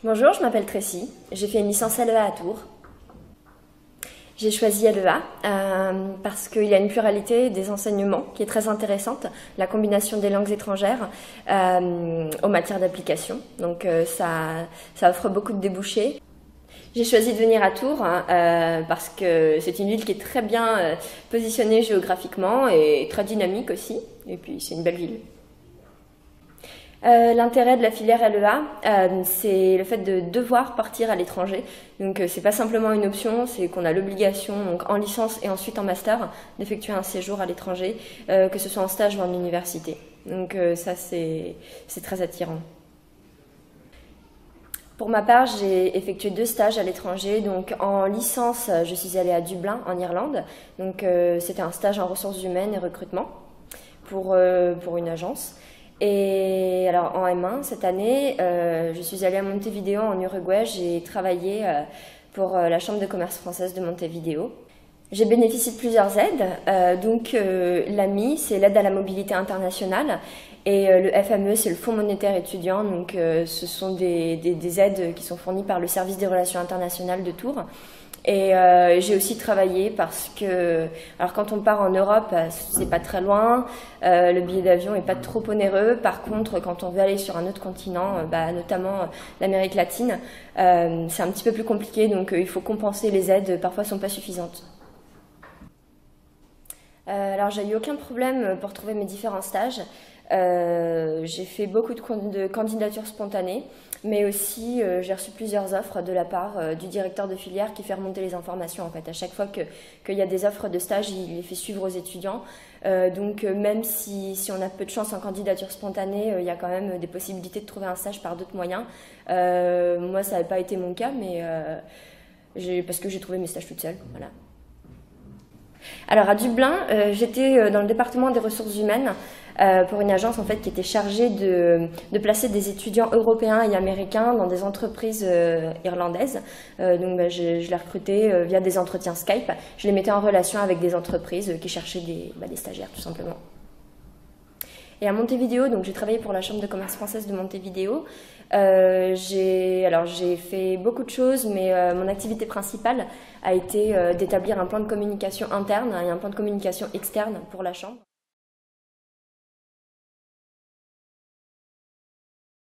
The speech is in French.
Bonjour, je m'appelle Tracy, j'ai fait une licence LEA à Tours. J'ai choisi LEA parce qu'il y a une pluralité des enseignements qui est très intéressante, la combination des langues étrangères aux matières d'application, donc ça offre beaucoup de débouchés. J'ai choisi de venir à Tours parce que c'est une ville qui est très bien positionnée géographiquement et très dynamique aussi, et puis c'est une belle ville. L'intérêt de la filière LEA, c'est le fait de devoir partir à l'étranger. Donc c'est pas simplement une option, c'est qu'on a l'obligation, donc en licence et ensuite en master, d'effectuer un séjour à l'étranger, que ce soit en stage ou en université. Donc ça c'est très attirant. Pour ma part, j'ai effectué 2 stages à l'étranger. Donc en licence, je suis allée à Dublin, en Irlande. Donc c'était un stage en ressources humaines et recrutement pour une agence. Et alors en M1 cette année, je suis allée à Montevideo en Uruguay. J'ai travaillé pour la Chambre de commerce française de Montevideo. J'ai bénéficié de plusieurs aides. Donc l'AMI, c'est l'aide à la mobilité internationale, et le FME, c'est le Fonds monétaire étudiant. Donc ce sont des aides qui sont fournies par le service des relations internationales de Tours. Et j'ai aussi travaillé parce que, alors quand on part en Europe, c'est pas très loin, le billet d'avion est pas trop onéreux. Par contre, quand on veut aller sur un autre continent, notamment l'Amérique latine, c'est un petit peu plus compliqué, donc il faut compenser, les aides parfois sont pas suffisantes. Alors j'ai eu aucun problème pour trouver mes différents stages. J'ai fait beaucoup de candidatures spontanées, mais aussi j'ai reçu plusieurs offres de la part du directeur de filière qui fait remonter les informations. En fait, à chaque fois qu'il y a des offres de stage, il les fait suivre aux étudiants. Donc même si on a peu de chance en candidature spontanée, il y a quand même des possibilités de trouver un stage par d'autres moyens. Moi, ça n'avait pas été mon cas, mais parce que j'ai trouvé mes stages toute seule. Voilà. Alors à Dublin, j'étais dans le département des ressources humaines pour une agence en fait qui était chargée de placer des étudiants européens et américains dans des entreprises irlandaises. Donc je les recrutais via des entretiens Skype. Je les mettais en relation avec des entreprises qui cherchaient des stagiaires tout simplement. Et à Montevideo, donc j'ai travaillé pour la Chambre de commerce française de Montevideo. J'ai fait beaucoup de choses, mais mon activité principale a été d'établir un plan de communication interne et un plan de communication externe pour la Chambre.